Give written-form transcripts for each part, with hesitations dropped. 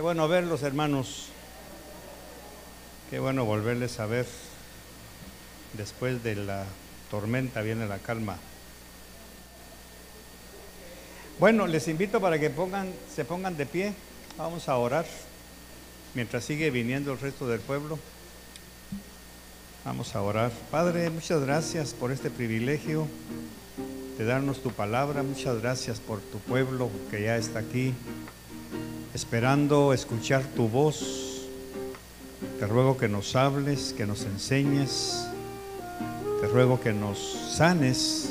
Qué bueno verlos, hermanos. Qué bueno volverles a ver. Después de la tormenta viene la calma. Bueno, les invito para que se pongan de pie. Vamos a orar mientras sigue viniendo el resto del pueblo. Vamos a orar. Padre, muchas gracias por este privilegio de darnos tu palabra. Muchas gracias por tu pueblo que ya está aquí, esperando escuchar tu voz. Te ruego que nos hables, que nos enseñes. Te ruego que nos sanes,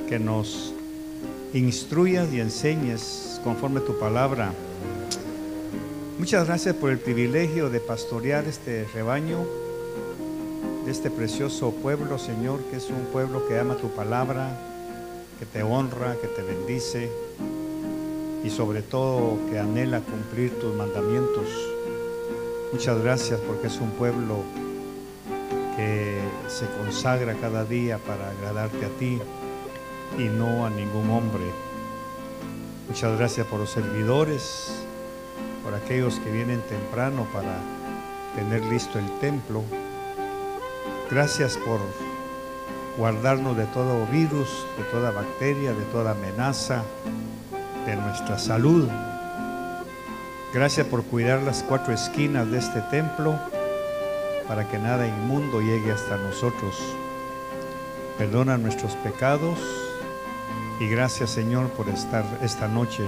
que nos instruyas y enseñes conforme tu palabra. Muchas gracias por el privilegio de pastorear este rebaño, de este precioso pueblo, Señor, que es un pueblo que ama tu palabra, que te honra, que te bendice y sobre todo que anhela cumplir tus mandamientos. Muchas gracias porque es un pueblo que se consagra cada día para agradarte a ti y no a ningún hombre. Muchas gracias por los servidores, por aquellos que vienen temprano para tener listo el templo. Gracias por guardarnos de todo virus, de toda bacteria, de toda amenaza, de nuestra salud. Gracias por cuidar las cuatro esquinas de este templo para que nada inmundo llegue hasta nosotros. Perdona nuestros pecados y gracias, Señor, por estar esta noche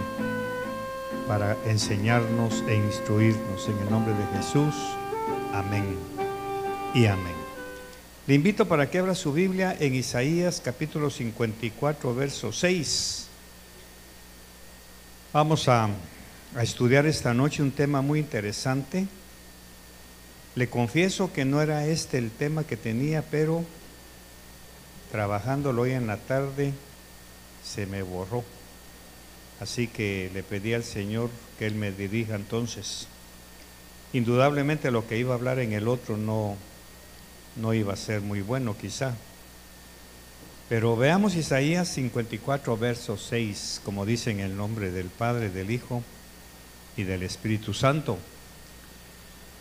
para enseñarnos e instruirnos. En el nombre de Jesús, amén y amén. Le invito para que abra su Biblia en Isaías capítulo 54, verso 6. Vamos a estudiar esta noche un tema muy interesante. Le confieso que no era este el tema que tenía, pero trabajándolo hoy en la tarde se me borró. Así que le pedí al Señor que Él me dirija entonces. Indudablemente lo que iba a hablar en el otro no iba a ser muy bueno quizá. Pero veamos Isaías 54, verso 6, como dice en el nombre del Padre, del Hijo y del Espíritu Santo.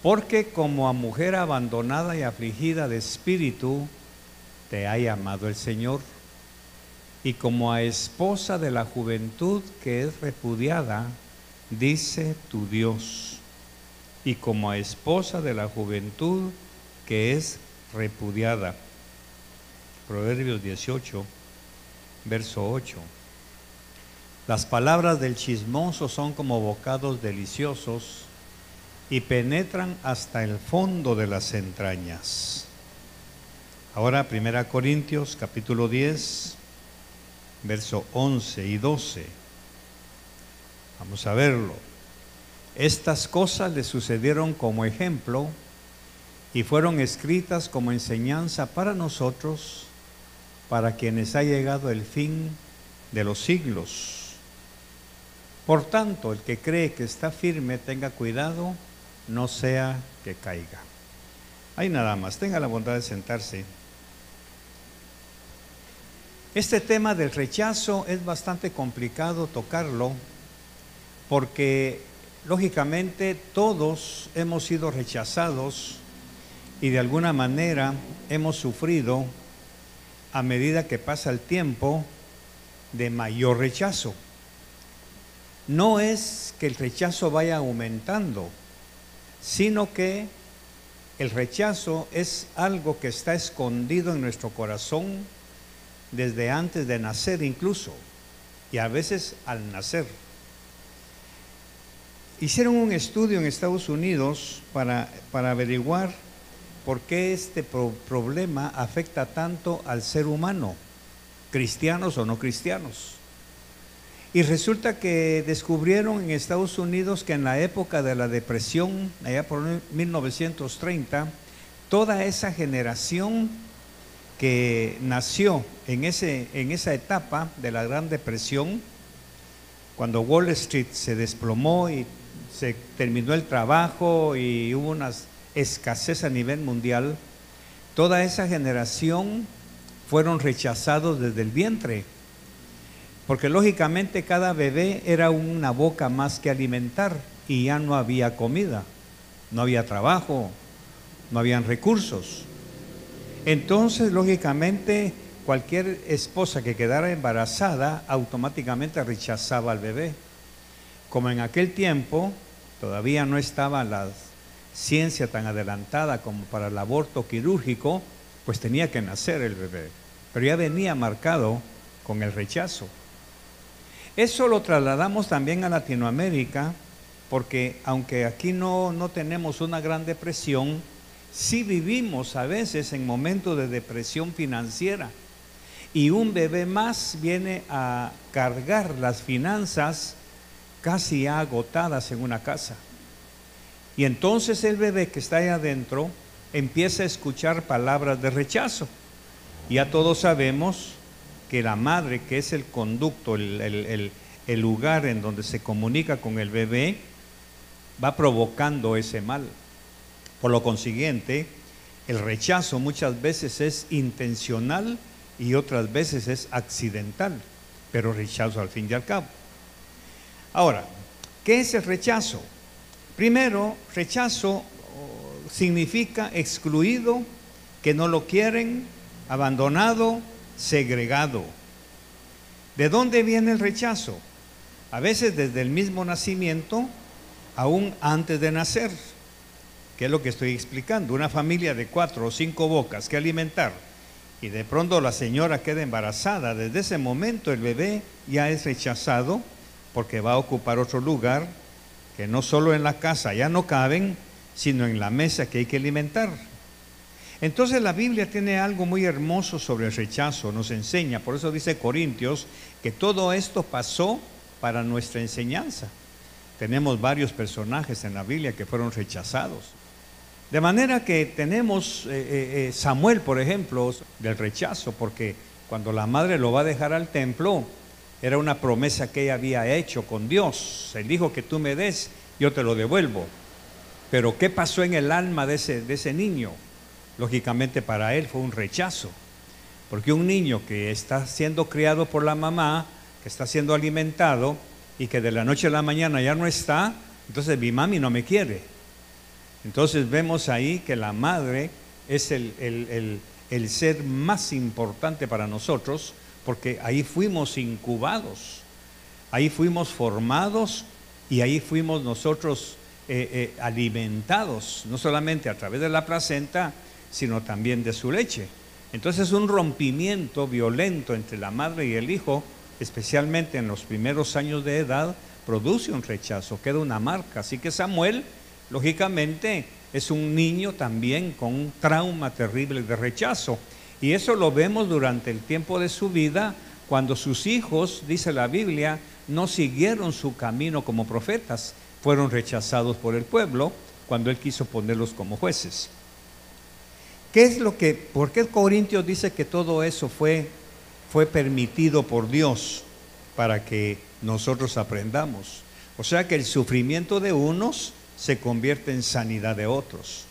Porque como a mujer abandonada y afligida de espíritu, te ha llamado el Señor, y como a esposa de la juventud que es repudiada, dice tu Dios, y como a esposa de la juventud que es repudiada. Proverbios 18, verso 8. Las palabras del chismoso son como bocados deliciosos y penetran hasta el fondo de las entrañas. Ahora 1 Corintios capítulo 10, verso 11 y 12. Vamos a verlo. Estas cosas le sucedieron como ejemplo y fueron escritas como enseñanza para nosotros, para quienes ha llegado el fin de los siglos. Por tanto, el que cree que está firme, tenga cuidado, no sea que caiga. Ahí nada más, tenga la bondad de sentarse. Este tema del rechazo es bastante complicado tocarlo, porque lógicamente todos hemos sido rechazados y de alguna manera hemos sufrido a medida que pasa el tiempo de mayor rechazo. No es que el rechazo vaya aumentando, sino que el rechazo es algo que está escondido en nuestro corazón desde antes de nacer incluso, y a veces al nacer. Hicieron un estudio en Estados Unidos para averiguar por qué este problema afecta tanto al ser humano, cristianos o no cristianos. Y resulta que descubrieron en Estados Unidos que en la época de la depresión, allá por 1930, toda esa generación que nació en esa etapa de la Gran Depresión, cuando Wall Street se desplomó y se terminó el trabajo y hubo una escasez a nivel mundial, toda esa generación fueron rechazados desde el vientre. Porque lógicamente cada bebé era una boca más que alimentar y ya no había comida, no había trabajo, no habían recursos. Entonces, lógicamente, cualquier esposa que quedara embarazada automáticamente rechazaba al bebé. Como en aquel tiempo todavía no estaba la ciencia tan adelantada como para el aborto quirúrgico, pues tenía que nacer el bebé. Pero ya venía marcado con el rechazo. Eso lo trasladamos también a Latinoamérica, porque aunque aquí no tenemos una gran depresión, sí vivimos a veces en momentos de depresión financiera. Y un bebé más viene a cargar las finanzas casi ya agotadas en una casa. Y entonces el bebé que está ahí adentro empieza a escuchar palabras de rechazo. Ya todos sabemos que la madre, que es el conducto, el lugar en donde se comunica con el bebé, va provocando ese mal. Por lo consiguiente, el rechazo muchas veces es intencional y otras veces es accidental, pero rechazo al fin y al cabo. Ahora, ¿qué es el rechazo? Primero, rechazo significa excluido, que no lo quieren, abandonado, segregado. ¿De dónde viene el rechazo? A veces desde el mismo nacimiento, aún antes de nacer, que es lo que estoy explicando. Una familia de 4 o 5 bocas que alimentar y de pronto la señora queda embarazada. Desde ese momento el bebé ya es rechazado porque va a ocupar otro lugar que no solo en la casa ya no caben, sino en la mesa que hay que alimentar. Entonces la Biblia tiene algo muy hermoso sobre el rechazo, nos enseña, por eso dice Corintios, que todo esto pasó para nuestra enseñanza. Tenemos varios personajes en la Biblia que fueron rechazados. De manera que tenemos Samuel, por ejemplo, del rechazo, porque cuando la madre lo va a dejar al templo, era una promesa que ella había hecho con Dios. El hijo que tú me des, yo te lo devuelvo. Pero ¿qué pasó en el alma de ese niño? Lógicamente para él fue un rechazo, porque un niño que está siendo criado por la mamá, que está siendo alimentado y que de la noche a la mañana ya no está, entonces mi mami no me quiere. Entonces vemos ahí que la madre es el ser más importante para nosotros, porque ahí fuimos incubados, ahí fuimos formados y ahí fuimos nosotros alimentados, no solamente a través de la placenta, sino también de su leche. Entonces un rompimiento violento entre la madre y el hijo, especialmente en los primeros años de edad, produce un rechazo, queda una marca. Así que Samuel, lógicamente, es un niño también con un trauma terrible de rechazo. Y eso lo vemos durante el tiempo de su vida, cuando sus hijos, dice la Biblia, no siguieron su camino como profetas, fueron rechazados por el pueblo cuando él quiso ponerlos como jueces. ¿Por qué Corintios dice que todo eso fue permitido por Dios para que nosotros aprendamos? O sea que el sufrimiento de unos se convierte en sanidad de otros.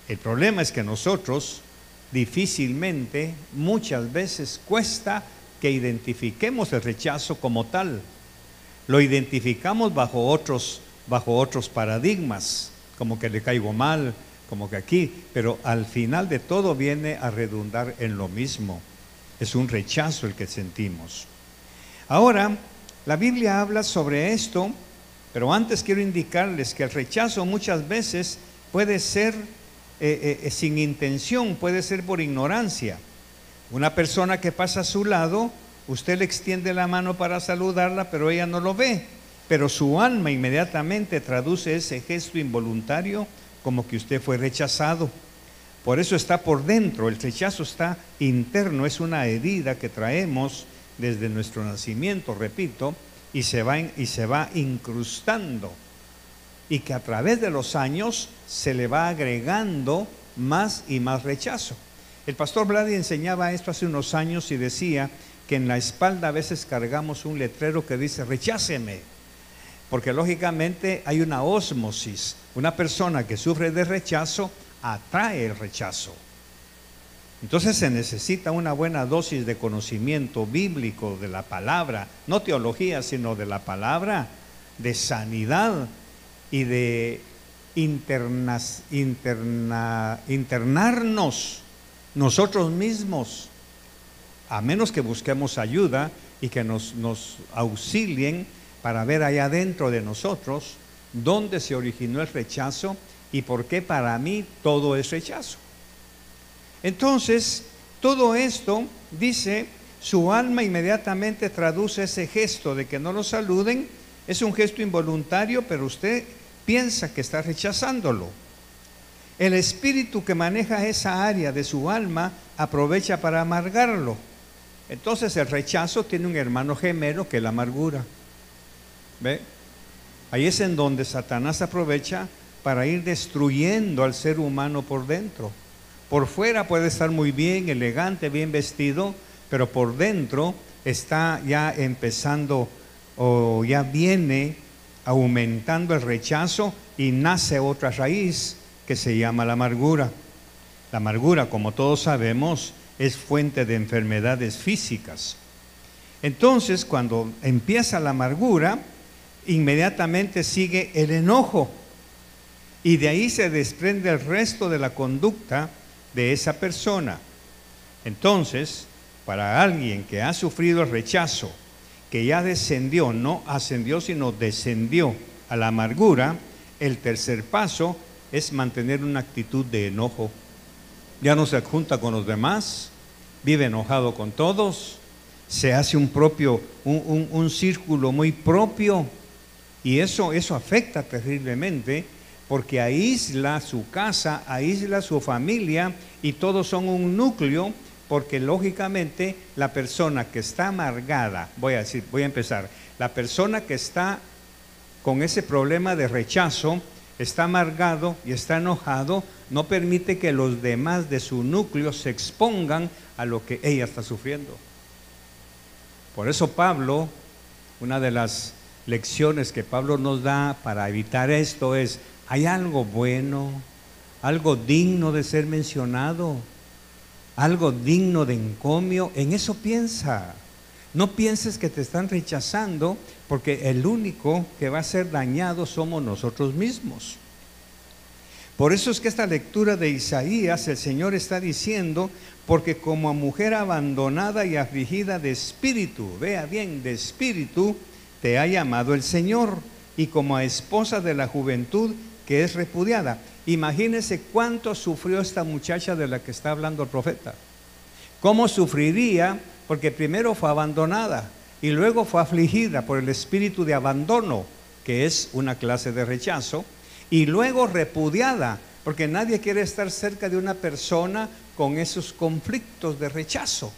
El problema es que nosotros difícilmente, muchas veces cuesta que identifiquemos el rechazo como tal. Lo identificamos bajo otros paradigmas, como que le caigo mal, como que aquí, pero al final de todo viene a redundar en lo mismo. Es un rechazo el que sentimos. Ahora, la Biblia habla sobre esto, pero antes quiero indicarles que el rechazo muchas veces puede ser sin intención, puede ser por ignorancia. Una persona que pasa a su lado, usted le extiende la mano para saludarla, pero ella no lo ve, pero su alma inmediatamente traduce ese gesto involuntario como que usted fue rechazado. Por eso está por dentro, el rechazo está interno, es una herida que traemos desde nuestro nacimiento, repito, y se va incrustando, y que a través de los años se le va agregando más y más rechazo. El pastor Vladi enseñaba esto hace unos años y decía que en la espalda a veces cargamos un letrero que dice recháceme, porque lógicamente hay una ósmosis. Una persona que sufre de rechazo atrae el rechazo. Entonces se necesita una buena dosis de conocimiento bíblico de la palabra, no teología, sino de la palabra, de sanidad, y de internarnos nosotros mismos, a menos que busquemos ayuda y que nos auxilien para ver allá adentro de nosotros dónde se originó el rechazo y por qué para mí todo es rechazo. Entonces, todo esto, dice, su alma inmediatamente traduce ese gesto de que no lo saluden. Es un gesto involuntario, pero usted piensa que está rechazándolo. El espíritu que maneja esa área de su alma aprovecha para amargarlo. Entonces el rechazo tiene un hermano gemelo que es la amargura. ¿Ve? Ahí es en donde Satanás aprovecha para ir destruyendo al ser humano por dentro. Por fuera puede estar muy bien, elegante, bien vestido, pero por dentro está ya empezando o ya viene aumentando el rechazo y nace otra raíz que se llama la amargura. La amargura, como todos sabemos, es fuente de enfermedades físicas. Entonces, cuando empieza la amargura, inmediatamente sigue el enojo y de ahí se desprende el resto de la conducta de esa persona. Entonces, para alguien que ha sufrido el rechazo, que ya descendió, no ascendió, sino descendió a la amargura, el tercer paso es mantener una actitud de enojo. Ya no se junta con los demás, vive enojado con todos, se hace un círculo muy propio, y eso afecta terriblemente, porque aísla su casa, aísla su familia, y todos son un núcleo, porque lógicamente la persona que está amargada, voy a empezar, la persona que está con ese problema de rechazo, está amargado y está enojado, no permite que los demás de su núcleo se expongan a lo que ella está sufriendo. Por eso Pablo, una de las lecciones que Pablo nos da para evitar esto es: hay algo bueno, algo digno de ser mencionado, algo digno de encomio, en eso piensa. No pienses que te están rechazando, porque el único que va a ser dañado somos nosotros mismos. Por eso es que esta lectura de Isaías, el Señor está diciendo: porque como a mujer abandonada y afligida de espíritu, vea bien, de espíritu, te ha llamado el Señor, y como a esposa de la juventud que es repudiada. Imagínense cuánto sufrió esta muchacha de la que está hablando el profeta. ¿Cómo sufriría? Porque primero fue abandonada y luego fue afligida por el espíritu de abandono, que es una clase de rechazo, y luego repudiada, porque nadie quiere estar cerca de una persona con esos conflictos de rechazo.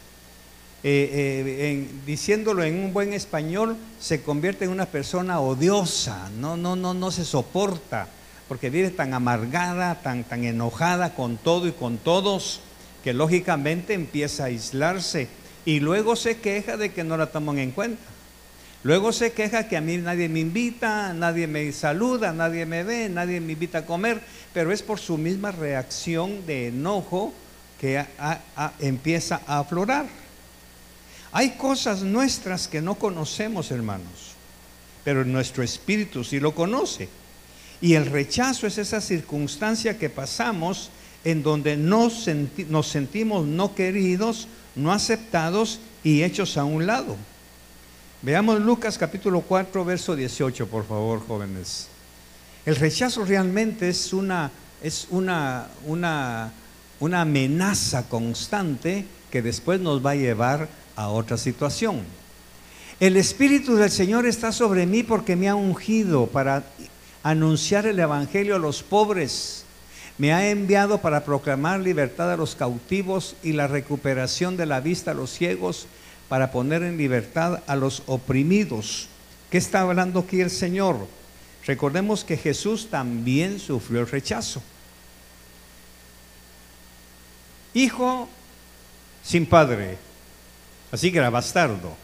Diciéndolo en un buen español, se convierte en una persona odiosa, no se soporta, porque vive tan amargada, tan enojada con todo y con todos, que lógicamente empieza a aislarse, y luego se queja de que no la toman en cuenta. Luego se queja que a mí nadie me invita, nadie me saluda, nadie me ve, nadie me invita a comer, pero es por su misma reacción de enojo que empieza a aflorar. Hay cosas nuestras que no conocemos, hermanos, pero nuestro espíritu sí lo conoce. Y el rechazo es esa circunstancia que pasamos en donde nos sentimos no queridos, no aceptados y hechos a un lado. Veamos Lucas capítulo 4, verso 18, por favor, jóvenes. El rechazo realmente es una amenaza constante que después nos va a llevar a otra situación. El Espíritu del Señor está sobre mí porque me ha ungido para anunciar el evangelio a los pobres. Me ha enviado para proclamar libertad a los cautivos y la recuperación de la vista a los ciegos, para poner en libertad a los oprimidos. ¿Qué está hablando aquí el Señor? Recordemos que Jesús también sufrió el rechazo. Hijo sin padre, así que era bastardo.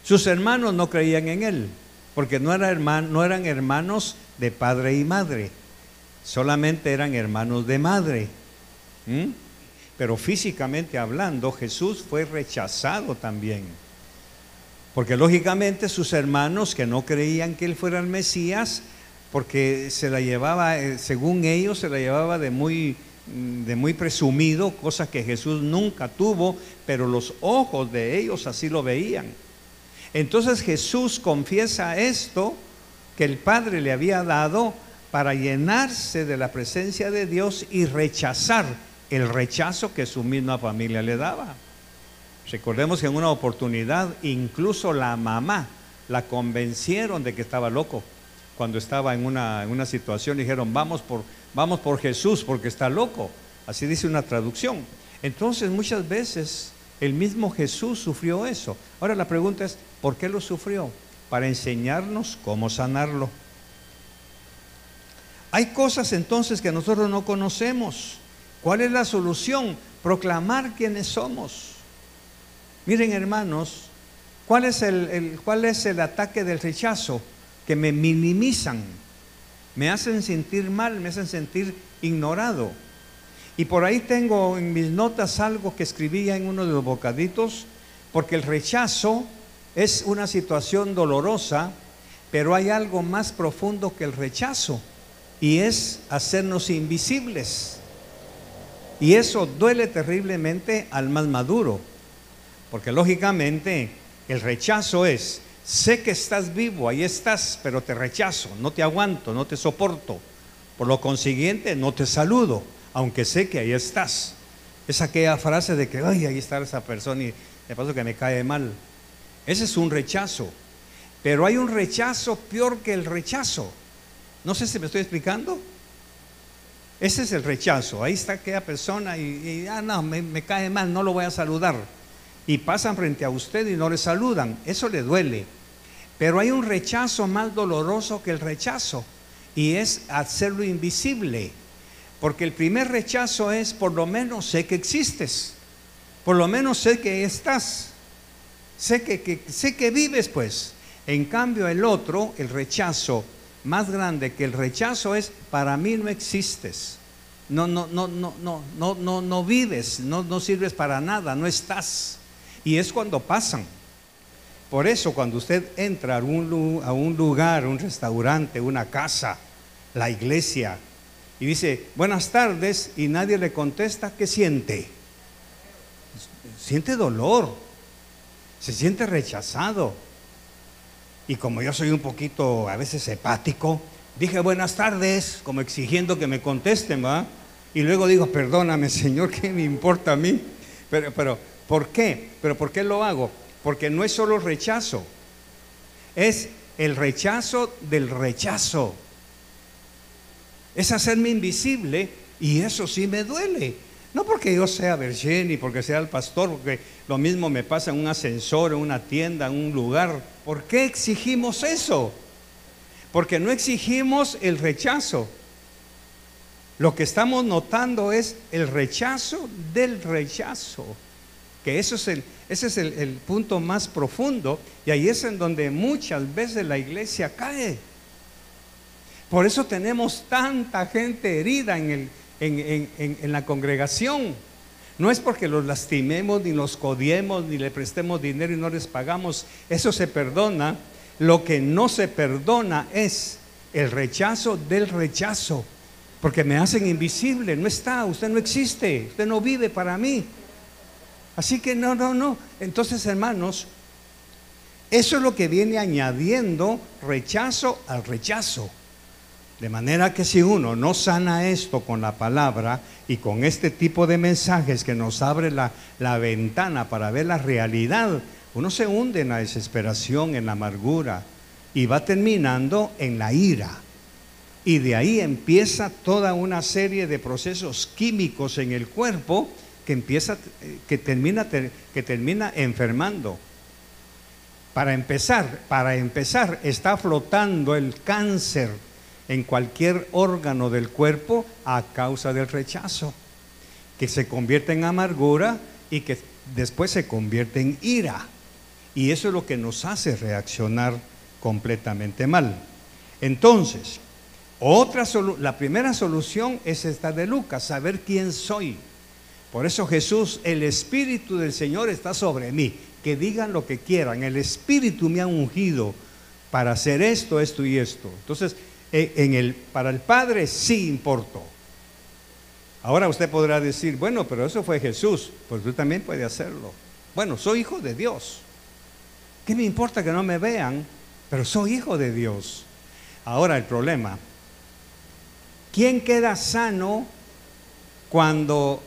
Sus hermanos no creían en él, porque no eran hermanos de padre y madre, solamente eran hermanos de madre. Pero físicamente hablando, Jesús fue rechazado también, porque lógicamente sus hermanos, que no creían que él fuera el Mesías, porque se la llevaba, según ellos, se la llevaba de muy presumido, cosa que Jesús nunca tuvo, pero los ojos de ellos así lo veían. Entonces Jesús confiesa esto que el Padre le había dado para llenarse de la presencia de Dios y rechazar el rechazo que su misma familia le daba. Recordemos que en una oportunidad incluso la mamá la convencieron de que estaba loco. Cuando estaba en una situación, dijeron, vamos por Jesús porque está loco. Así dice una traducción. Entonces muchas veces el mismo Jesús sufrió eso. Ahora la pregunta es, ¿por qué lo sufrió? Para enseñarnos cómo sanarlo. Hay cosas entonces que nosotros no conocemos. ¿Cuál es la solución? Proclamar quiénes somos. Miren, hermanos, ¿cuál es el ataque del rechazo? Que me minimizan, me hacen sentir mal, me hacen sentir ignorado. Y por ahí tengo en mis notas algo que escribía en uno de los bocaditos, porque el rechazo es una situación dolorosa, pero hay algo más profundo que el rechazo, y es hacernos invisibles. Y eso duele terriblemente al más maduro, porque lógicamente el rechazo es: sé que estás vivo, ahí estás, pero te rechazo, no te aguanto, no te soporto. Por lo consiguiente, no te saludo, aunque sé que ahí estás. Es aquella frase de que, ay, ahí está esa persona y de paso que me cae mal. Ese es un rechazo. Pero hay un rechazo peor que el rechazo. No sé si me estoy explicando. Ese es el rechazo. Ahí está aquella persona y no, me cae mal, no lo voy a saludar. Y pasan frente a usted y no le saludan. Eso le duele. Pero hay un rechazo más doloroso que el rechazo, y es hacerlo invisible. Porque el primer rechazo es: por lo menos sé que existes, por lo menos sé que estás, sé que vives, pues. En cambio el otro, el rechazo más grande que el rechazo es: para mí no existes, no vives, no sirves para nada, no estás. Y es cuando pasan. Por eso cuando usted entra a un lugar, un restaurante, una casa, la iglesia, y dice buenas tardes y nadie le contesta, ¿qué siente? Siente dolor, se siente rechazado. Y como yo soy un poquito a veces hepático, dije buenas tardes, como exigiendo que me contesten, ¿va? Y luego digo, perdóname, Señor, ¿qué me importa a mí? Pero ¿por qué? ¿Pero por qué lo hago? Porque no es solo rechazo, es el rechazo del rechazo. Es hacerme invisible, y eso sí me duele. No porque yo sea Berché, ni porque sea el pastor, porque lo mismo me pasa en un ascensor, en una tienda, en un lugar. ¿Por qué exigimos eso? Porque no exigimos el rechazo. Lo que estamos notando es el rechazo del rechazo. Que ese es el punto más profundo, y ahí es en donde muchas veces la iglesia cae. Por eso tenemos tanta gente herida en la congregación. No es porque los lastimemos, ni los codiemos, ni le prestemos dinero y no les pagamos. Eso se perdona. Lo que no se perdona es el rechazo del rechazo, porque me hacen invisible. No está, usted no existe, usted no vive para mí. Así que no. Entonces, hermanos, eso es lo que viene añadiendo rechazo al rechazo. De manera que si uno no sana esto con la palabra y con este tipo de mensajes que nos abre la ventana para ver la realidad, uno se hunde en la desesperación, en la amargura, y va terminando en la ira. Y de ahí empieza toda una serie de procesos químicos en el cuerpo que termina enfermando. Para empezar, está flotando el cáncer en cualquier órgano del cuerpo a causa del rechazo, que se convierte en amargura y que después se convierte en ira. Y eso es lo que nos hace reaccionar completamente mal. Entonces, la primera solución es esta de Lucas: saber quién soy. Por eso Jesús, el Espíritu del Señor está sobre mí. Que digan lo que quieran, el Espíritu me ha ungido para hacer esto, esto y esto. Entonces, para el Padre sí importó. Ahora usted podrá decir, bueno, pero eso fue Jesús. Pues tú también puedes hacerlo. Bueno, soy hijo de Dios. ¿Qué me importa que no me vean? Pero soy hijo de Dios. Ahora el problema, ¿quién queda sano cuando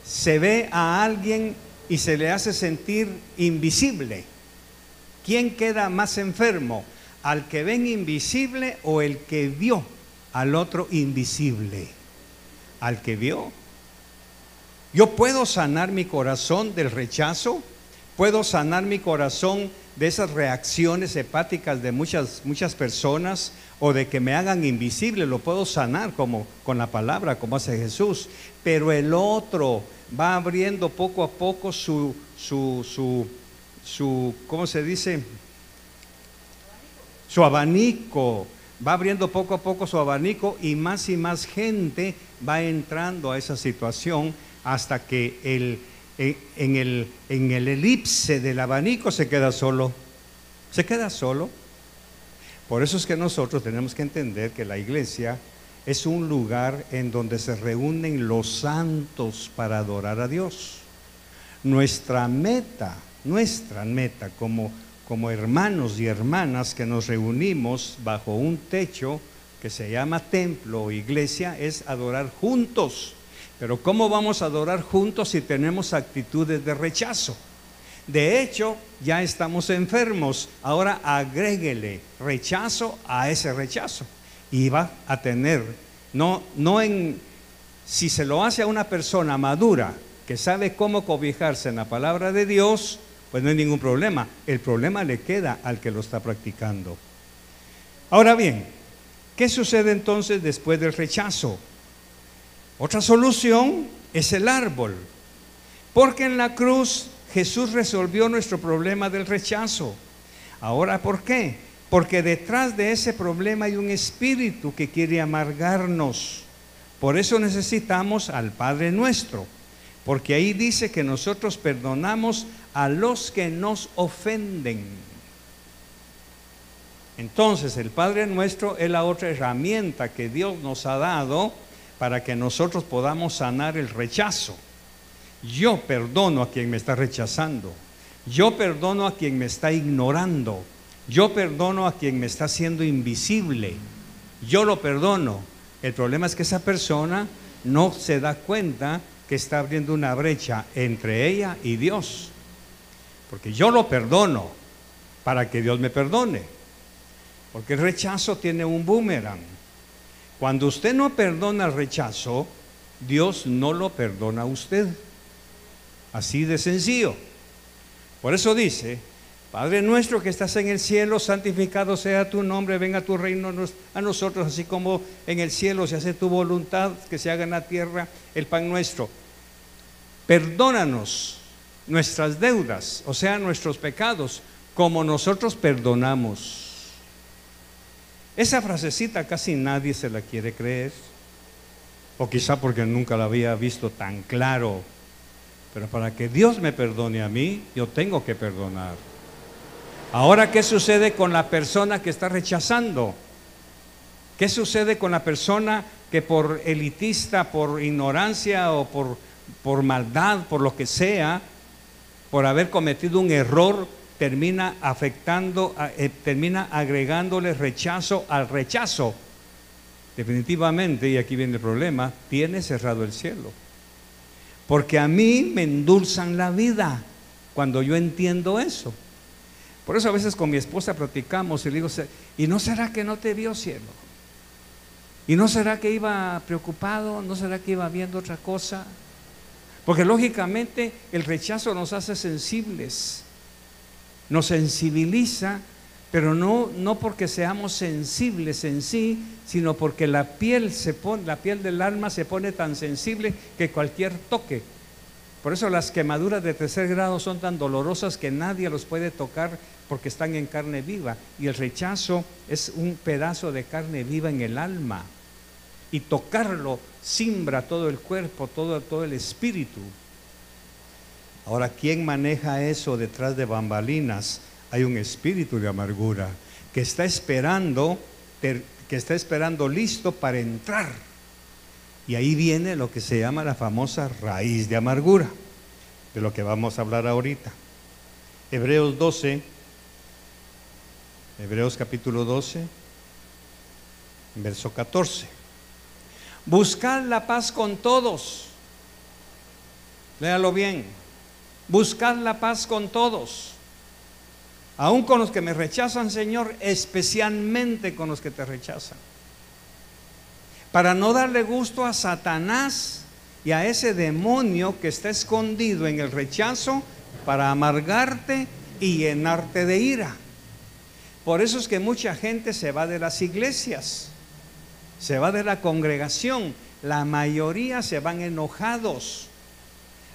se ve a alguien y se le hace sentir invisible? ¿Quién queda más enfermo? ¿Al que ven invisible o el que vio al otro invisible? Al que vio. Yo puedo sanar mi corazón del rechazo, puedo sanar mi corazón de esas reacciones hepáticas de muchas personas, o de que me hagan invisible, lo puedo sanar como con la palabra, como hace Jesús. Pero el otro va abriendo poco a poco su ¿cómo se dice? Su abanico. Va abriendo poco a poco su abanico y más gente va entrando a esa situación hasta que en el elipse del abanico se queda solo. Se queda solo. Por eso es que nosotros tenemos que entender que la iglesia es un lugar en donde se reúnen los santos para adorar a Dios. Nuestra meta como hermanos y hermanas que nos reunimos bajo un techo que se llama templo o iglesia es adorar juntos. Pero ¿cómo vamos a adorar juntos si tenemos actitudes de rechazo? De hecho, ya estamos enfermos. Ahora agréguele rechazo a ese rechazo y va a tener, si se lo hace a una persona madura que sabe cómo cobijarse en la palabra de Dios, pues no hay ningún problema. El problema le queda al que lo está practicando. Ahora bien, ¿qué sucede entonces después del rechazo? Otra solución es el árbol, porque en la cruz Jesús resolvió nuestro problema del rechazo. Ahora, ¿por qué? Porque detrás de ese problema hay un espíritu que quiere amargarnos. Por eso necesitamos al Padre nuestro, porque ahí dice que nosotros perdonamos a los que nos ofenden. Entonces el Padre nuestro es la otra herramienta que Dios nos ha dado para que nosotros podamos sanar el rechazo. Yo perdono a quien me está rechazando, yo perdono a quien me está ignorando, yo perdono a quien me está haciendo invisible, yo lo perdono. El problema es que esa persona no se da cuenta que está abriendo una brecha entre ella y Dios, porque yo lo perdono para que Dios me perdone, porque el rechazo tiene un boomerang. Cuando usted no perdona el rechazo, Dios no lo perdona a usted. Así de sencillo. Por eso dice: Padre nuestro que estás en el cielo, santificado sea tu nombre, venga tu reino a nosotros, así como en el cielo se hace tu voluntad, que se haga en la tierra el pan nuestro. Perdónanos nuestras deudas, o sea, nuestros pecados, como nosotros perdonamos. Esa frasecita casi nadie se la quiere creer, o quizá porque nunca la había visto tan claro. Pero para que Dios me perdone a mí, yo tengo que perdonar. Ahora, ¿qué sucede con la persona que está rechazando? ¿Qué sucede con la persona que por elitista, por ignorancia o por maldad, por lo que sea, por haber cometido un error, termina termina agregándole rechazo al rechazo? Definitivamente, y aquí viene el problema, tiene cerrado el cielo. Porque a mí me endulzan la vida cuando yo entiendo eso. Por eso a veces con mi esposa platicamos y le digo: ¿y no será que no te vio, cielo? ¿Y no será que iba preocupado? ¿No será que iba viendo otra cosa? Porque lógicamente el rechazo nos hace sensibles, nos sensibiliza, pero no porque seamos sensibles en sí, sino porque la piel del alma se pone tan sensible que cualquier toque. Por eso las quemaduras de tercer grado son tan dolorosas que nadie los puede tocar, porque están en carne viva, y el rechazo es un pedazo de carne viva en el alma, y tocarlo simbra todo el cuerpo, todo el espíritu. Ahora, ¿quién maneja eso detrás de bambalinas? Hay un espíritu de amargura que está esperando que está esperando listo para entrar. Y ahí viene lo que se llama la famosa raíz de amargura, de lo que vamos a hablar ahorita. Hebreos 12, Hebreos capítulo 12, verso 14. Buscad la paz con todos. Léalo bien. Buscad la paz con todos. Aún con los que me rechazan, Señor, especialmente con los que te rechazan. Para no darle gusto a Satanás y a ese demonio que está escondido en el rechazo para amargarte y llenarte de ira. Por eso es que mucha gente se va de las iglesias, se va de la congregación. La mayoría se van enojados.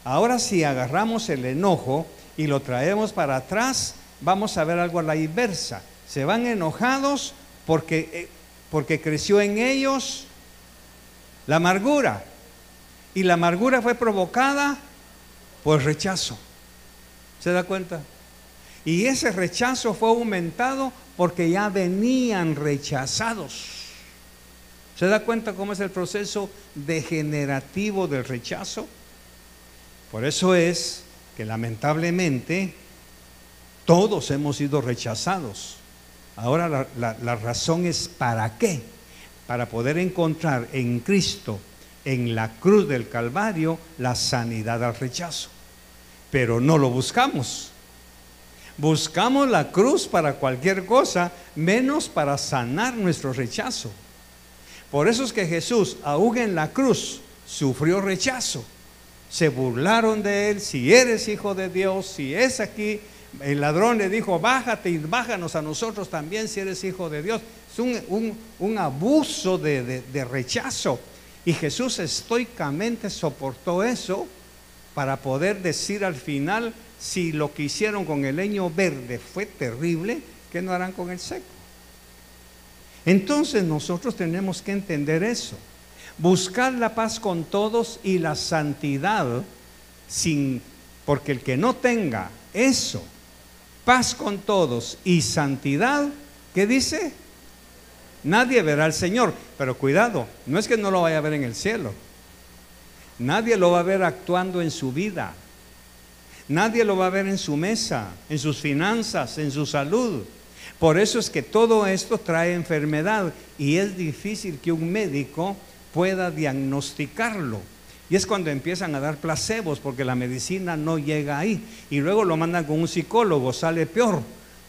Ahora, si agarramos el enojo y lo traemos para atrás, vamos a ver algo a la inversa. Se van enojados porque creció en ellos la amargura. Y la amargura fue provocada por rechazo. ¿Se da cuenta? Y ese rechazo fue aumentado porque ya venían rechazados. ¿Se da cuenta cómo es el proceso degenerativo del rechazo? Por eso es que lamentablemente todos hemos sido rechazados. Ahora la razón es ¿para qué? Para poder encontrar en Cristo, en la cruz del Calvario, la sanidad al rechazo. Pero no lo buscamos. Buscamos la cruz para cualquier cosa, menos para sanar nuestro rechazo. Por eso es que Jesús, aún en la cruz, sufrió rechazo. Se burlaron de él. Si eres hijo de Dios, si es aquí, el ladrón le dijo: bájate y bájanos a nosotros también si eres hijo de Dios. Es un abuso de rechazo. Y Jesús estoicamente soportó eso para poder decir al final: si lo que hicieron con el leño verde fue terrible, ¿qué no harán con el seco? Entonces nosotros tenemos que entender eso. Buscar la paz con todos y la santidad, porque el que no tenga eso, paz con todos y santidad, ¿qué dice? Nadie verá al Señor. Pero cuidado, no es que no lo vaya a ver en el cielo. Nadie lo va a ver actuando en su vida. Nadie lo va a ver en su mesa, en sus finanzas, en su salud. Por eso es que todo esto trae enfermedad y es difícil que un médico pueda diagnosticarlo. Y es cuando empiezan a dar placebos, porque la medicina no llega ahí. Y luego lo mandan con un psicólogo, sale peor.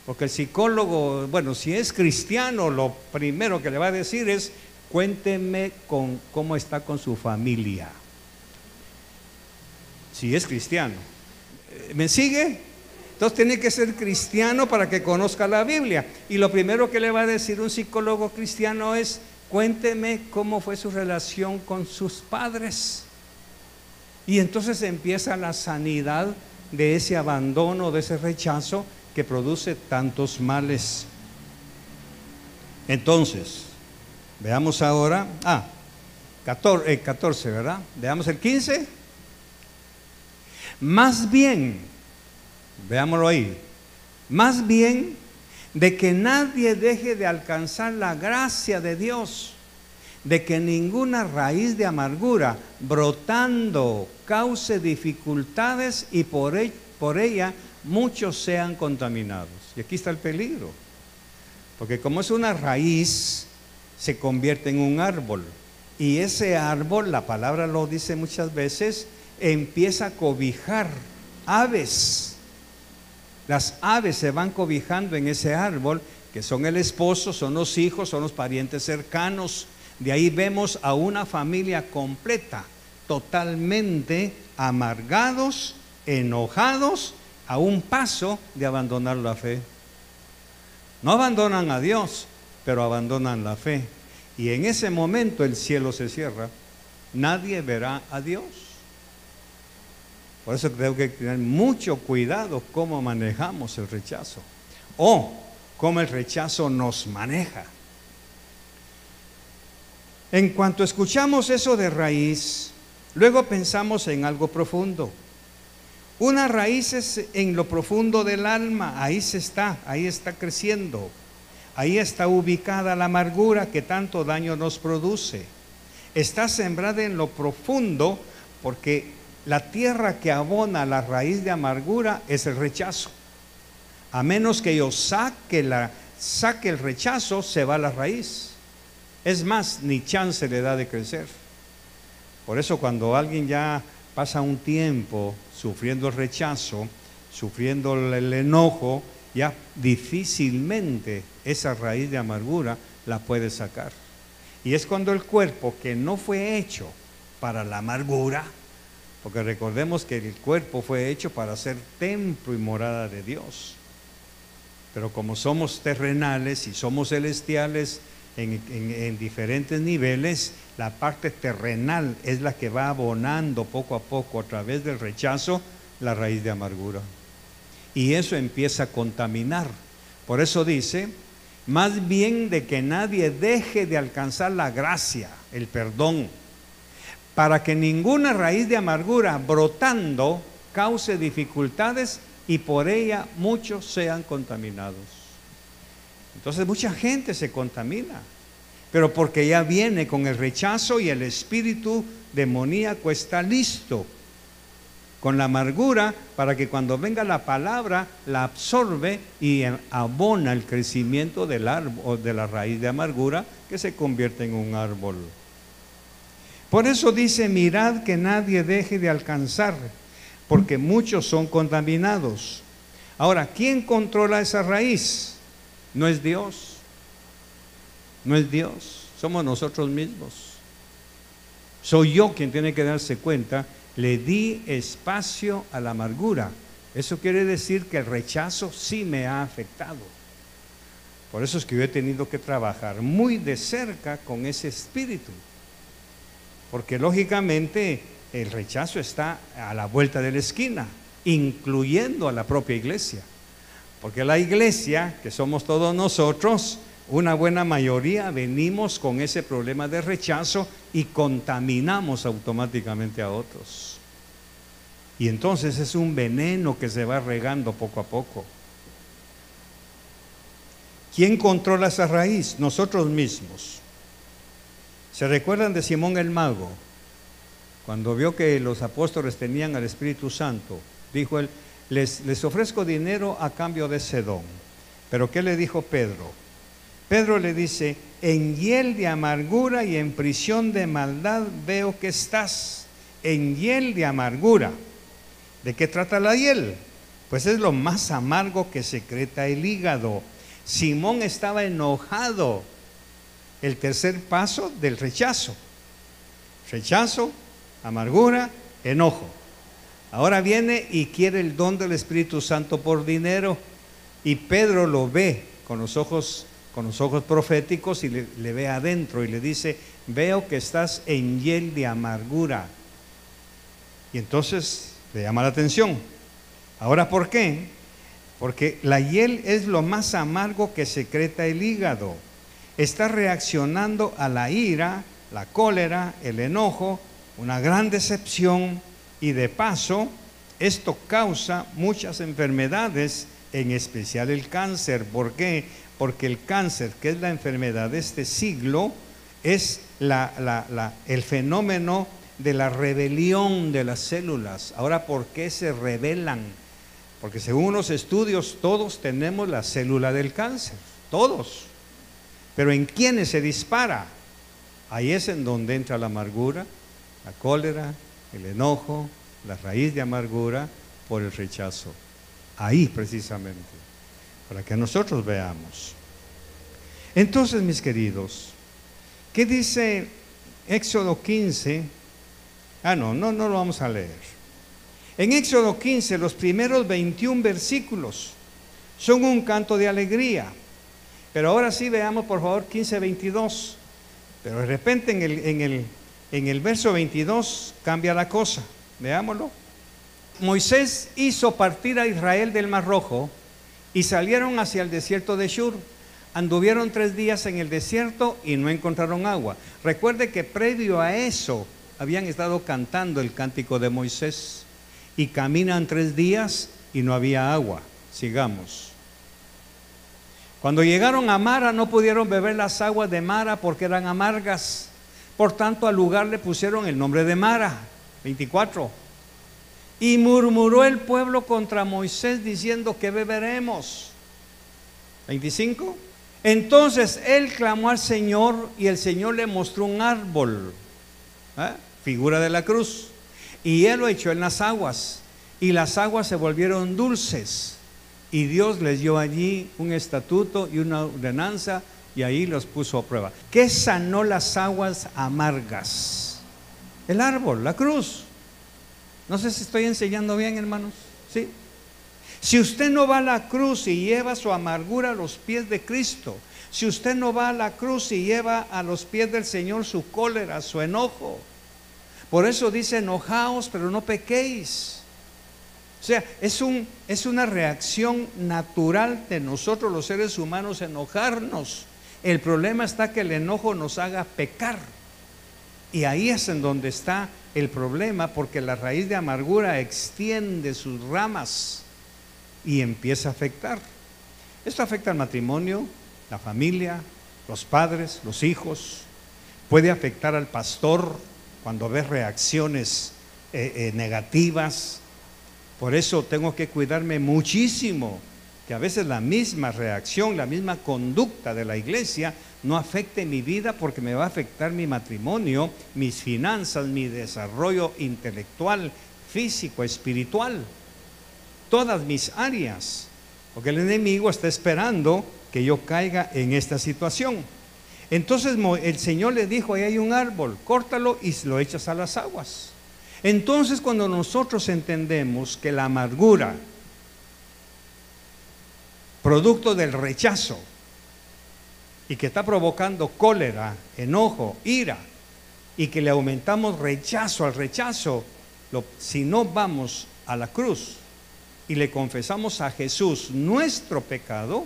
Porque el psicólogo, bueno, si es cristiano, lo primero que le va a decir es: cuénteme cómo está con su familia. Si es cristiano. ¿Me sigue? Entonces tiene que ser cristiano para que conozca la Biblia. Y lo primero que le va a decir un psicólogo cristiano es: cuénteme cómo fue su relación con sus padres. Y entonces empieza la sanidad de ese abandono, de ese rechazo que produce tantos males. Entonces, veamos ahora, 14, ¿verdad? Veamos el 15. Más bien, veámoslo ahí, más bien de que nadie deje de alcanzar la gracia de Dios, de que ninguna raíz de amargura brotando cause dificultades y por ella muchos sean contaminados. Y aquí está el peligro, porque como es una raíz, se convierte en un árbol, y ese árbol, la palabra lo dice muchas veces, empieza a cobijar aves. Las aves se van cobijando en ese árbol, que son el esposo, son los hijos, son los parientes cercanos. De ahí vemos a una familia completa, totalmente amargados, enojados, a un paso de abandonar la fe. No abandonan a Dios, pero abandonan la fe. Y en ese momento el cielo se cierra. Nadie verá a Dios. Por eso tengo que tener mucho cuidado cómo manejamos el rechazo, o cómo el rechazo nos maneja. En cuanto escuchamos eso de raíz, luego pensamos en algo profundo. Una raíz es en lo profundo del alma, ahí está creciendo. Ahí está ubicada la amargura que tanto daño nos produce. Está sembrada en lo profundo porque la tierra que abona la raíz de amargura es el rechazo. A menos que yo saque el rechazo, se va la raíz. Es más, ni chance le da de crecer. Por eso cuando alguien ya pasa un tiempo sufriendo el rechazo, sufriendo el enojo, ya difícilmente esa raíz de amargura la puede sacar. Y es cuando el cuerpo, que no fue hecho para la amargura, porque recordemos que el cuerpo fue hecho para ser templo y morada de Dios, pero como somos terrenales y somos celestiales en diferentes niveles, la parte terrenal es la que va abonando poco a poco a través del rechazo la raíz de amargura. Y eso empieza a contaminar. Por eso dice, más bien de que nadie deje de alcanzar la gracia, el perdón, para que ninguna raíz de amargura brotando cause dificultades y por ella muchos sean contaminados. Entonces mucha gente se contamina, pero porque ya viene con el rechazo y el espíritu demoníaco está listo con la amargura para que cuando venga la palabra la absorbe y abona el crecimiento del árbol o de la raíz de amargura que se convierte en un árbol. Por eso dice, mirad que nadie deje de alcanzar, porque muchos son contaminados. Ahora, ¿quién controla esa raíz? No es Dios, no es Dios, somos nosotros mismos. Soy yo quien tiene que darse cuenta, le di espacio a la amargura. Eso quiere decir que el rechazo sí me ha afectado. Por eso es que yo he tenido que trabajar muy de cerca con ese espíritu. Porque lógicamente el rechazo está a la vuelta de la esquina, incluyendo a la propia iglesia. Porque la iglesia, que somos todos nosotros, una buena mayoría venimos con ese problema de rechazo y contaminamos automáticamente a otros. Y entonces es un veneno que se va regando poco a poco. ¿Quién controla esa raíz? Nosotros mismos. ¿Se recuerdan de Simón el Mago? Cuando vio que los apóstoles tenían al Espíritu Santo, dijo él, les ofrezco dinero a cambio de ese don. Pero ¿qué le dijo Pedro? Pedro le dice, en hiel de amargura y en prisión de maldad veo que estás. En hiel de amargura. ¿De qué trata la hiel? Pues es lo más amargo que secreta el hígado. Simón estaba enojado. El tercer paso del rechazo. Rechazo, amargura, enojo. Ahora viene y quiere el don del Espíritu Santo por dinero. Y Pedro lo ve con los ojos proféticos y le ve adentro y le dice, veo que estás en hiel de amargura. Y entonces le llama la atención. Ahora, ¿por qué? Porque la hiel es lo más amargo que secreta el hígado. Está reaccionando a la ira, la cólera, el enojo, una gran decepción. Y de paso, esto causa muchas enfermedades, en especial el cáncer. ¿Por qué? Porque el cáncer, que es la enfermedad de este siglo, es el fenómeno de la rebelión de las células. Ahora, ¿por qué se rebelan? Porque según unos estudios, todos tenemos la célula del cáncer, todos. Pero ¿en quiénes se dispara? Ahí es en donde entra la amargura, la cólera, el enojo, la raíz de amargura por el rechazo. Ahí precisamente, para que nosotros veamos. Entonces, mis queridos, ¿qué dice Éxodo 15? No lo vamos a leer. En Éxodo 15, los primeros 21 versículos son un canto de alegría. Pero ahora sí veamos por favor 15:22. Pero de repente en el verso 22 cambia la cosa. Veámoslo. Moisés hizo partir a Israel del Mar Rojo y salieron hacia el desierto de Shur. Anduvieron 3 días en el desierto y no encontraron agua. Recuerde que previo a eso habían estado cantando el cántico de Moisés. Y caminan 3 días y no había agua. Sigamos. Cuando llegaron a Mara no pudieron beber las aguas de Mara porque eran amargas. Por tanto, al lugar le pusieron el nombre de Mara. 24. Y murmuró el pueblo contra Moisés diciendo: ¿qué beberemos? 25. Entonces él clamó al Señor y el Señor le mostró un árbol, figura de la cruz, y él lo echó en las aguas y las aguas se volvieron dulces, y Dios les dio allí un estatuto y una ordenanza, y ahí los puso a prueba. ¿Qué sanó las aguas amargas? El árbol, la cruz. No sé si estoy enseñando bien, hermanos. ¿Sí? Si usted no va a la cruz y lleva su amargura a los pies de Cristo, si usted no va a la cruz y lleva a los pies del Señor su cólera, su enojo, por eso dice: enojaos, pero no pequéis. O sea, es una reacción natural de nosotros los seres humanos enojarnos. El problema está que el enojo nos haga pecar. Y ahí es en donde está el problema, porque la raíz de amargura extiende sus ramas y empieza a afectar. Esto afecta al matrimonio, la familia, los padres, los hijos. Puede afectar al pastor cuando ve reacciones negativas. Por eso tengo que cuidarme muchísimo que a veces la misma reacción, la misma conducta de la iglesia no afecte mi vida, porque me va a afectar mi matrimonio, mis finanzas, mi desarrollo intelectual, físico, espiritual, todas mis áreas, porque el enemigo está esperando que yo caiga en esta situación. Entonces el Señor le dijo: ahí hay un árbol, córtalo y lo echas a las aguas. Entonces, cuando nosotros entendemos que la amargura, producto del rechazo, y que está provocando cólera, enojo, ira, y que le aumentamos rechazo al rechazo, si no vamos a la cruz y le confesamos a Jesús nuestro pecado,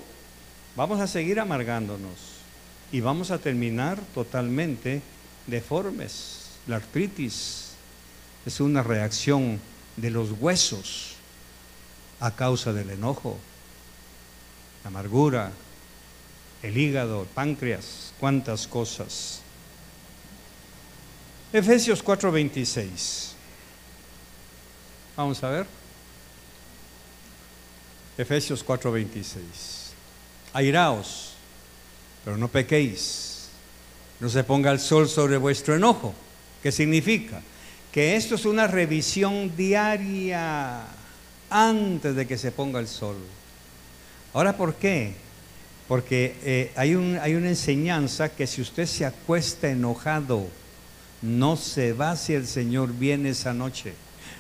vamos a seguir amargándonos y vamos a terminar totalmente deformes. La artritis es una reacción de los huesos a causa del enojo, la amargura, el hígado, el páncreas, cuántas cosas. Efesios 4:26. Vamos a ver. Efesios 4:26. Airaos, pero no pequéis. No se ponga el sol sobre vuestro enojo. ¿Qué significa? Que esto es una revisión diaria antes de que se ponga el sol. Ahora, ¿por qué? Porque hay una enseñanza que si usted se acuesta enojado, no se va si el Señor viene esa noche.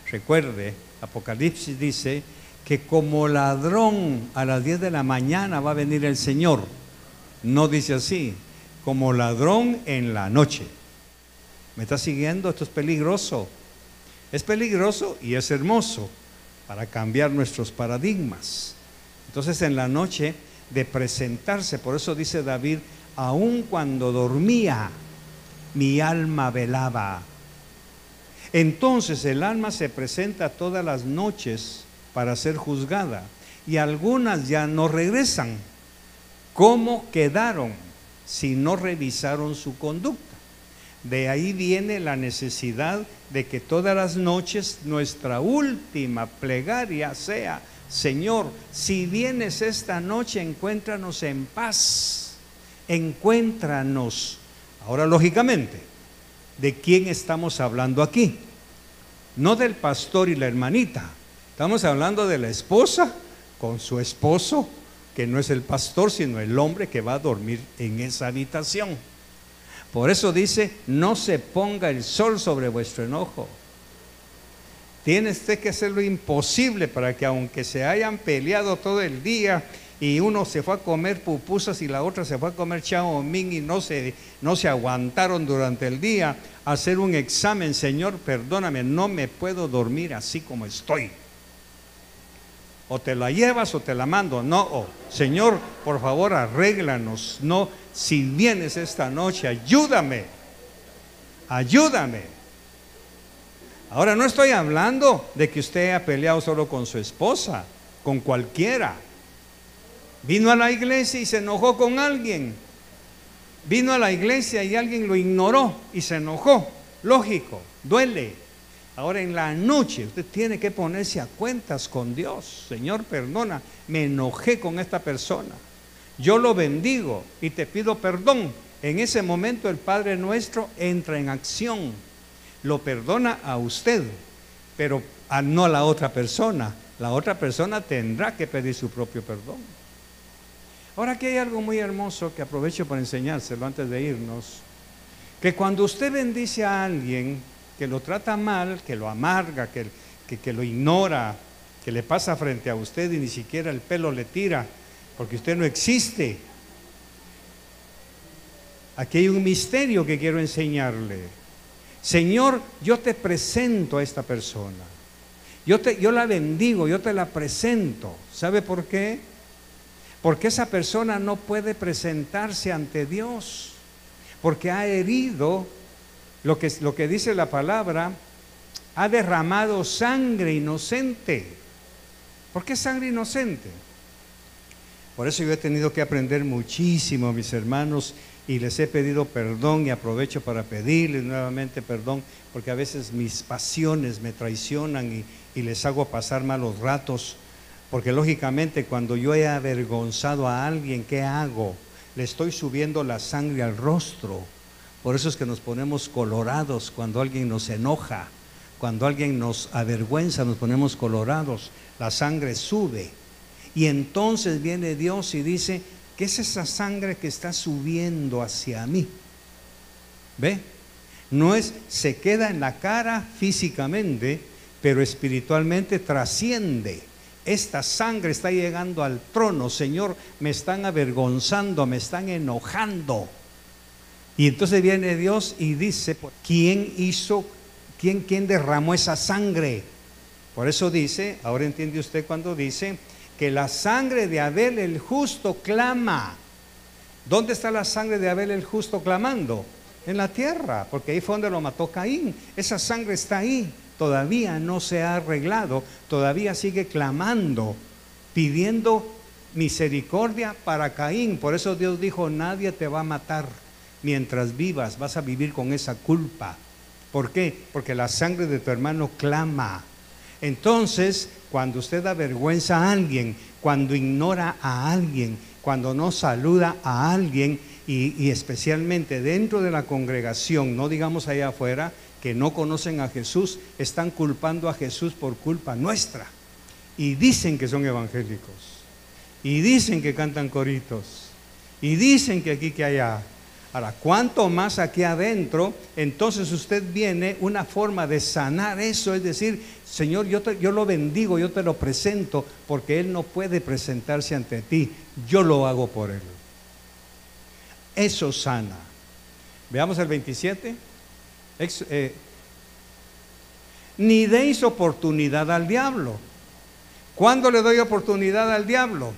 Recuerde, Apocalipsis dice que como ladrón a las 10 de la mañana va a venir el Señor. No dice así, como ladrón en la noche. ¿Me está siguiendo? Esto es peligroso. Es peligroso y es hermoso para cambiar nuestros paradigmas. Entonces, en la noche de presentarse, por eso dice David: aun cuando dormía, mi alma velaba. Entonces el alma se presenta todas las noches para ser juzgada, y algunas ya no regresan. ¿Cómo quedaron si no revisaron su conducta? De ahí viene la necesidad de que todas las noches nuestra última plegaria sea: Señor, si vienes esta noche, encuéntranos en paz, encuéntranos. Ahora, lógicamente, ¿de quién estamos hablando aquí? No del pastor y la hermanita. Estamos hablando de la esposa con su esposo, que no es el pastor, sino el hombre que va a dormir en esa habitación. Por eso dice: no se ponga el sol sobre vuestro enojo. Tiene usted que hacer lo imposible para que, aunque se hayan peleado todo el día y uno se fue a comer pupusas y la otra se fue a comer chaomín y no se aguantaron durante el día, hacer un examen: Señor, perdóname, no me puedo dormir así como estoy. O te la llevas o te la mando. No, Señor, por favor, arréglanos. No, si vienes esta noche, ayúdame. Ayúdame. Ahora, no estoy hablando de que usted haya peleado solo con su esposa, con cualquiera. Vino a la iglesia y se enojó con alguien. Vino a la iglesia y alguien lo ignoró y se enojó. Lógico, duele. Ahora en la noche usted tiene que ponerse a cuentas con Dios. Señor, perdona, me enojé con esta persona. Yo lo bendigo y te pido perdón. En ese momento el Padre Nuestro entra en acción. Lo perdona a usted, pero no a la otra persona. La otra persona tendrá que pedir su propio perdón. Ahora aquí hay algo muy hermoso que aprovecho para enseñárselo antes de irnos. Que cuando usted bendice a alguien que lo trata mal, que lo amarga, que lo ignora, que le pasa frente a usted y ni siquiera el pelo le tira, porque usted no existe. Aquí hay un misterio que quiero enseñarle. Señor, yo te presento a esta persona. Yo la bendigo, yo te la presento. ¿Sabe por qué? Porque esa persona no puede presentarse ante Dios, porque ha herido lo que dice la palabra, ha derramado sangre inocente. ¿Por qué sangre inocente? Por eso yo he tenido que aprender muchísimo, mis hermanos, y les he pedido perdón y aprovecho para pedirles nuevamente perdón, porque a veces mis pasiones me traicionan y les hago pasar malos ratos. Porque lógicamente cuando yo he avergonzado a alguien, ¿qué hago? Le estoy subiendo la sangre al rostro. Por eso es que nos ponemos colorados cuando alguien nos enoja, cuando alguien nos avergüenza, nos ponemos colorados. La sangre sube. Y entonces viene Dios y dice, ¿qué es esa sangre que está subiendo hacia mí? ¿Ve? No es, se queda en la cara físicamente, pero espiritualmente trasciende. Esta sangre está llegando al trono. Señor, me están avergonzando, me están enojando. Y entonces viene Dios y dice, ¿quién derramó esa sangre? Por eso dice, ahora entiende usted cuando dice que la sangre de Abel el justo clama. ¿Dónde está la sangre de Abel el justo clamando? En la tierra, porque ahí fue donde lo mató Caín. Esa sangre está ahí. Todavía no se ha arreglado, todavía sigue clamando, pidiendo misericordia para Caín. Por eso Dios dijo, nadie te va a matar mientras vivas, vas a vivir con esa culpa. ¿Por qué? Porque la sangre de tu hermano clama. Entonces, cuando usted avergüenza a alguien, cuando ignora a alguien, cuando no saluda a alguien, y especialmente dentro de la congregación, no digamos allá afuera, que no conocen a Jesús, están culpando a Jesús por culpa nuestra. Y dicen que son evangélicos. Y dicen que cantan coritos. Y dicen que aquí, que allá. Ahora, ¿cuánto más aquí adentro? Entonces usted viene, una forma de sanar eso, es decir, Señor, yo lo bendigo, yo te lo presento, porque Él no puede presentarse ante ti. Yo lo hago por Él. Eso sana. Veamos el 27. Ni deis oportunidad al diablo. ¿Cuándo le doy oportunidad al diablo?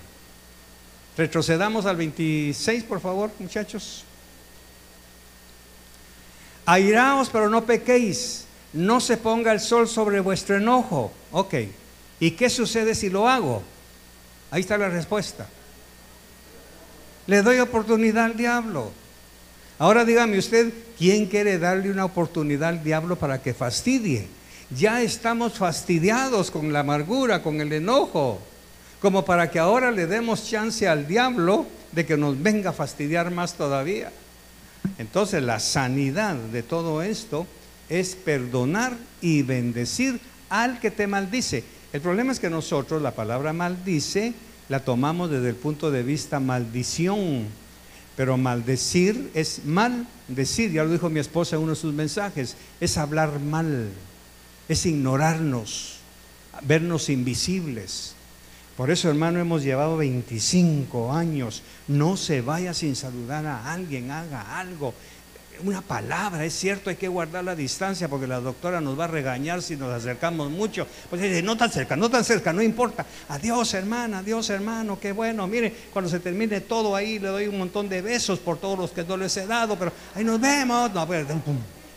Retrocedamos al 26, por favor, muchachos. Airaos, pero no pequéis. No se ponga el sol sobre vuestro enojo. Ok. ¿Y qué sucede si lo hago? Ahí está la respuesta. Le doy oportunidad al diablo. Ahora dígame usted, ¿quién quiere darle una oportunidad al diablo para que fastidie? Ya estamos fastidiados con la amargura, con el enojo, como para que ahora le demos chance al diablo de que nos venga a fastidiar más todavía. Entonces la sanidad de todo esto es perdonar y bendecir al que te maldice. El problema es que nosotros la palabra maldice la tomamos desde el punto de vista maldición. Pero maldecir es maldecir, ya lo dijo mi esposa en uno de sus mensajes, es hablar mal, es ignorarnos, vernos invisibles. Por eso, hermano, hemos llevado 25 años. No se vaya sin saludar a alguien, haga algo. Una palabra, es cierto, hay que guardar la distancia porque la doctora nos va a regañar si nos acercamos mucho. Pues dice, no tan cerca, no importa. Adiós, hermana, adiós, hermano, qué bueno. Mire, cuando se termine todo ahí le doy un montón de besos por todos los que no les he dado, pero ahí nos vemos. No, pues,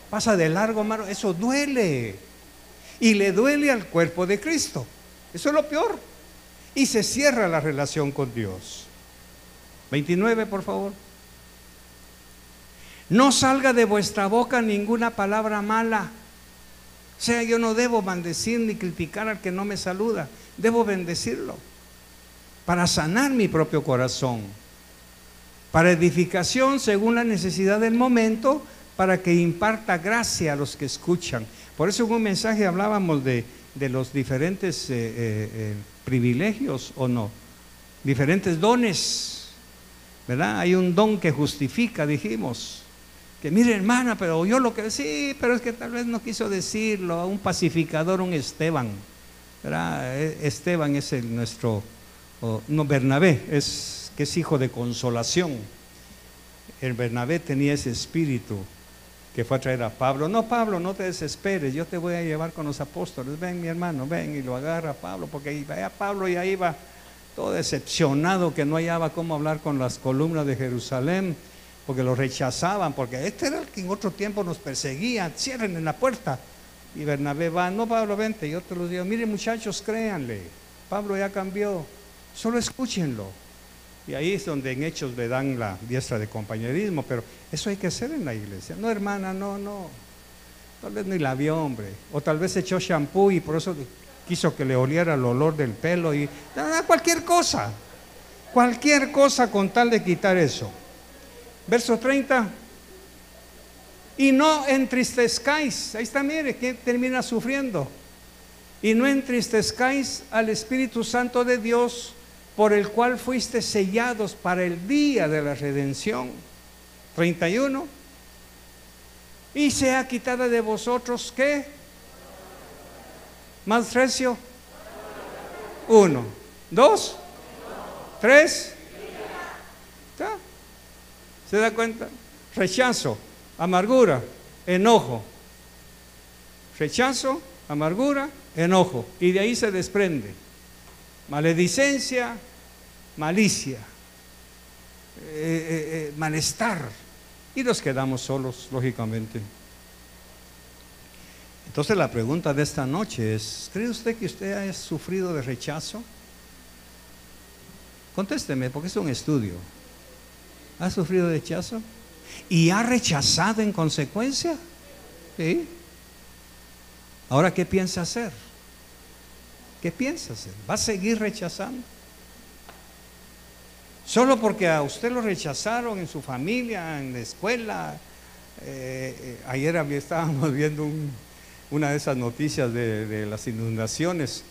pasa de largo, hermano, eso duele. Y le duele al cuerpo de Cristo. Eso es lo peor. Y se cierra la relación con Dios. 29, por favor. No salga de vuestra boca ninguna palabra mala. O sea, yo no debo maldecir ni criticar al que no me saluda. Debo bendecirlo para sanar mi propio corazón, para edificación según la necesidad del momento, para que imparta gracia a los que escuchan. Por eso en un mensaje hablábamos de los diferentes privilegios, ¿o no? Diferentes dones, ¿verdad? Hay un don que justifica, dijimos. Que mire, hermana, pero yo lo que sí, pero es que tal vez no quiso decirlo. Un pacificador, un Esteban, ¿verdad? Esteban es Bernabé, que es hijo de consolación. El Bernabé tenía ese espíritu que fue a traer a Pablo. No, Pablo, no te desesperes, yo te voy a llevar con los apóstoles. Ven, mi hermano, ven. Y lo agarra a Pablo, porque ahí va Pablo y ahí va todo decepcionado, que no hallaba cómo hablar con las columnas de Jerusalén, porque lo rechazaban, porque este era el que en otro tiempo nos perseguía. Cierren en la puerta. Y Bernabé va, no, Pablo, vente, yo te lo digo. Miren, muchachos, créanle, Pablo ya cambió, solo escúchenlo. Y ahí es donde en Hechos le dan la diestra de compañerismo, pero eso hay que hacer en la iglesia. No, hermana, no, tal vez ni la vio, hombre, o tal vez echó shampoo y por eso quiso que le oliera el olor del pelo, y cualquier cosa con tal de quitar eso. Verso 30, y no entristezcáis, ahí está, mire, que termina sufriendo, y no entristezcáis al Espíritu Santo de Dios, por el cual fuiste sellados para el día de la redención. 31, y sea quitada de vosotros, ¿qué? Maltrecio. 1, 2, 3, ¿está? ¿Se da cuenta? Rechazo, amargura, enojo. Rechazo, amargura, enojo. Y de ahí se desprende maledicencia, malicia, malestar. Y nos quedamos solos, lógicamente. Entonces la pregunta de esta noche es: ¿cree usted que usted ha sufrido de rechazo? Contésteme, porque es un estudio. ¿Ha sufrido de rechazo? ¿Y ha rechazado en consecuencia? ¿Sí? Ahora, ¿qué piensa hacer? ¿Qué piensa hacer? ¿Va a seguir rechazando? Solo porque a usted lo rechazaron en su familia, en la escuela. Ayer estábamos viendo una de esas noticias de las inundaciones,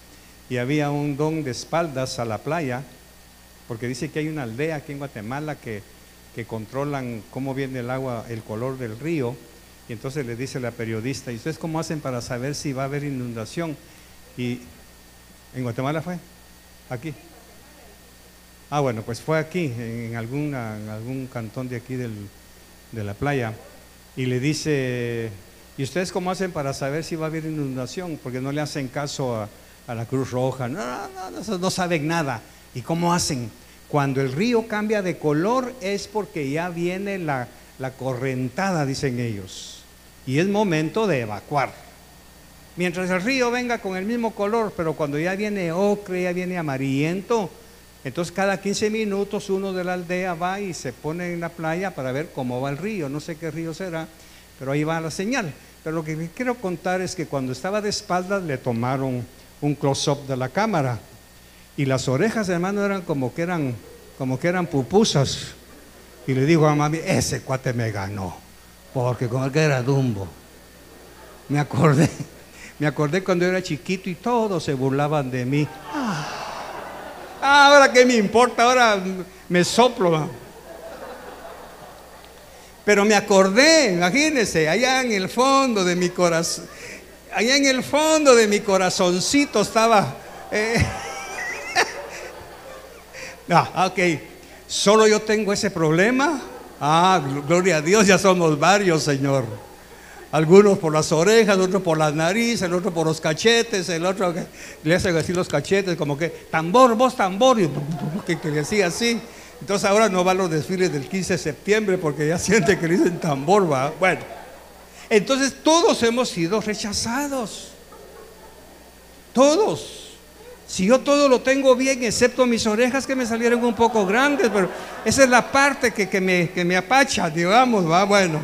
y había un don de espaldas a la playa, porque dice que hay una aldea aquí en Guatemala que controlan cómo viene el agua, el color del río. Y entonces le dice la periodista: ¿y ustedes cómo hacen para saber si va a haber inundación? Y ¿en Guatemala fue? ¿Aquí? Ah, bueno, pues fue aquí, en algún cantón de aquí de la playa. Y le dice: ¿y ustedes cómo hacen para saber si va a haber inundación? Porque no le hacen caso a la Cruz Roja. No saben nada. ¿Y cómo hacen? Cuando el río cambia de color es porque ya viene la correntada, dicen ellos, y es momento de evacuar. Mientras el río venga con el mismo color, pero cuando ya viene ocre, ya viene amarillento, entonces cada 15 minutos uno de la aldea va y se pone en la playa para ver cómo va el río. No sé qué río será, pero ahí va la señal. Pero lo que les quiero contar es que cuando estaba de espaldas le tomaron un close-up de la cámara, y las orejas, hermano, eran como que eran pupusas. Y le digo a mami: ese cuate me ganó, porque como que era Dumbo. Me acordé cuando era chiquito y todos se burlaban de mí. Ahora qué me importa, ahora me soplo. Pero me acordé, imagínense, allá en el fondo de mi corazón, allá en el fondo de mi corazoncito estaba. Ok, ¿solo yo tengo ese problema? Gloria a Dios, ya somos varios, Señor. Algunos por las orejas, otros por las narices, el otro por los cachetes, el otro que le hacen así los cachetes, como que tambor, vos tambor, y que le hacía así. Entonces ahora no va a los desfiles del 15 de septiembre porque ya siente que le dicen tambor, va. Bueno, entonces todos hemos sido rechazados. Todos. Si yo todo lo tengo bien, excepto mis orejas que me salieron un poco grandes, pero esa es la parte que me apacha, digamos, va, bueno.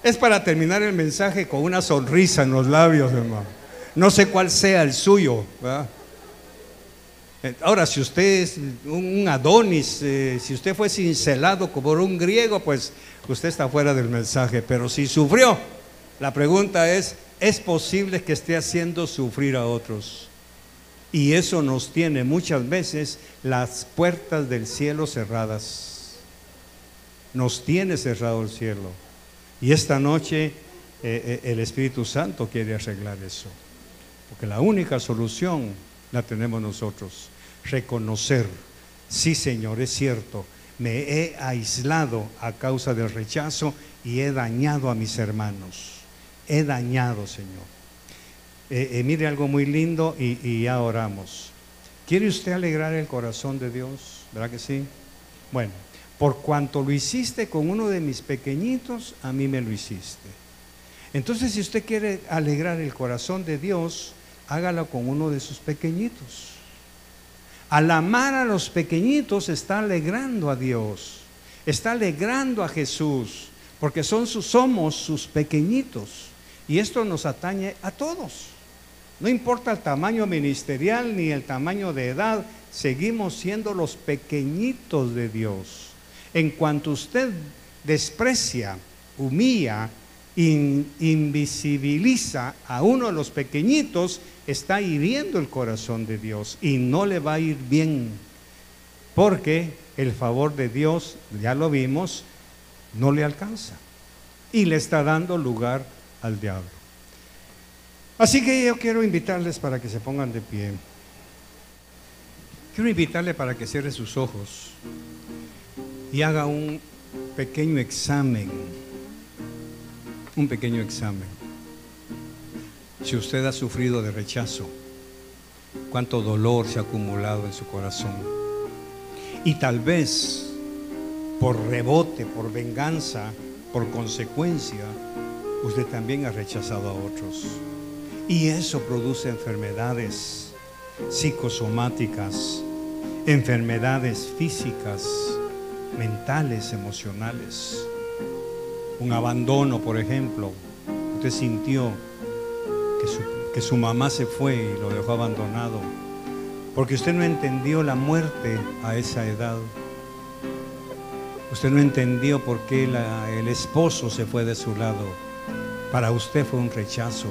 Es para terminar el mensaje con una sonrisa en los labios, hermano. No sé cuál sea el suyo, ¿verdad? Ahora, si usted es un Adonis, si usted fue cincelado por un griego, pues usted está fuera del mensaje. Pero si sufrió, la pregunta es posible que esté haciendo sufrir a otros? Y eso nos tiene muchas veces las puertas del cielo cerradas. Nos tiene cerrado el cielo. Y esta noche el Espíritu Santo quiere arreglar eso. Porque la única solución la tenemos nosotros. Reconocer, sí, Señor, es cierto, me he aislado a causa del rechazo y he dañado a mis hermanos. He dañado, Señor. Mire algo muy lindo y ya oramos. ¿Quiere usted alegrar el corazón de Dios? ¿Verdad que sí? Bueno, por cuanto lo hiciste con uno de mis pequeñitos, a mí me lo hiciste. Entonces, si usted quiere alegrar el corazón de Dios, hágalo con uno de sus pequeñitos. Al amar a los pequeñitos está alegrando a Dios, está alegrando a Jesús, porque somos sus pequeñitos. Y esto nos atañe a todos. No importa el tamaño ministerial ni el tamaño de edad, seguimos siendo los pequeñitos de Dios. En cuanto usted desprecia, humilla, invisibiliza a uno de los pequeñitos, está hiriendo el corazón de Dios y no le va a ir bien, porque el favor de Dios, ya lo vimos, no le alcanza y le está dando lugar al diablo. Así que yo quiero invitarles para que se pongan de pie. Quiero invitarle para que cierre sus ojos y haga un pequeño examen. Un pequeño examen. Si usted ha sufrido de rechazo, cuánto dolor se ha acumulado en su corazón. Y tal vez por rebote, por venganza, por consecuencia, usted también ha rechazado a otros. Y eso produce enfermedades psicosomáticas, enfermedades físicas, mentales, emocionales. Un abandono, por ejemplo. Usted sintió que su mamá se fue y lo dejó abandonado porque usted no entendió la muerte a esa edad. Usted no entendió por qué el esposo se fue de su lado. Para usted fue un rechazo.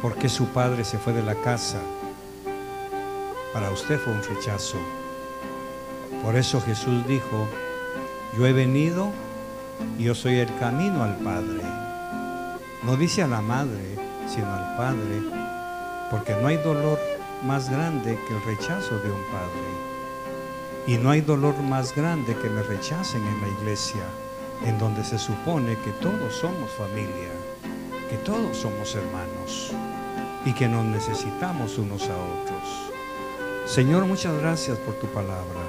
¿Por qué su padre se fue de la casa? Para usted fue un rechazo. Por eso Jesús dijo: yo he venido y yo soy el camino al Padre. No dice a la madre, sino al Padre, porque no hay dolor más grande que el rechazo de un padre. Y no hay dolor más grande que me rechacen en la iglesia, en donde se supone que todos somos familia, que todos somos hermanos y que nos necesitamos unos a otros. Señor, muchas gracias por tu palabra.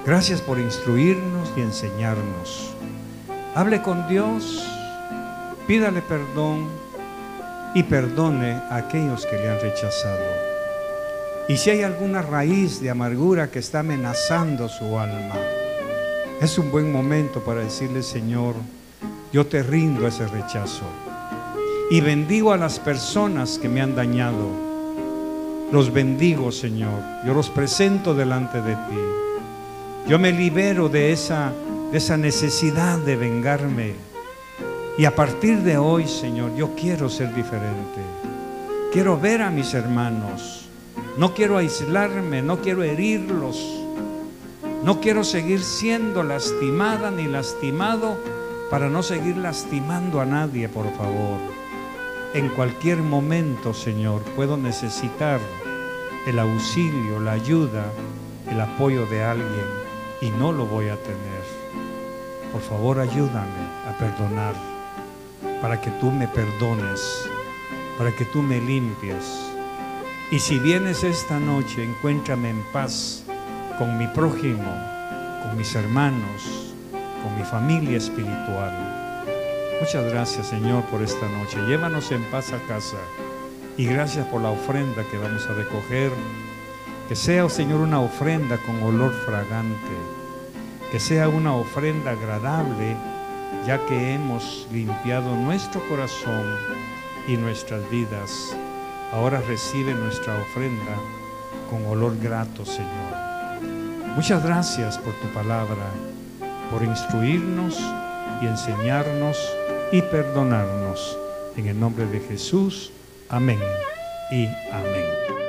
Gracias por instruirnos y enseñarnos. Hable con Dios, pídale perdón y perdone a aquellos que le han rechazado. Y si hay alguna raíz de amargura que está amenazando su alma, es un buen momento para decirle: Señor, yo te rindo ese rechazo y bendigo a las personas que me han dañado. Los bendigo, Señor. Yo los presento delante de ti. Yo me libero de esa necesidad de vengarme. Y a partir de hoy, Señor, yo quiero ser diferente. Quiero ver a mis hermanos. No quiero aislarme, no quiero herirlos. No quiero seguir siendo lastimada ni lastimado para no seguir lastimando a nadie, por favor. En cualquier momento, Señor, puedo necesitar el auxilio, la ayuda, el apoyo de alguien y no lo voy a tener. Por favor, ayúdame a perdonar, para que tú me perdones, para que tú me limpies. Y si vienes esta noche, encuéntrame en paz con mi prójimo, con mis hermanos, con mi familia espiritual. Muchas gracias, Señor, por esta noche. Llévanos en paz a casa Y gracias por la ofrenda que vamos a recoger. Que sea, oh Señor, una ofrenda con olor fragante. Que sea una ofrenda agradable, ya que hemos limpiado nuestro corazón y nuestras vidas. Ahora recibe nuestra ofrenda con olor grato, Señor. Muchas gracias por tu palabra, por instruirnos y enseñarnos y perdonarnos. En el nombre de Jesús, amén y amén.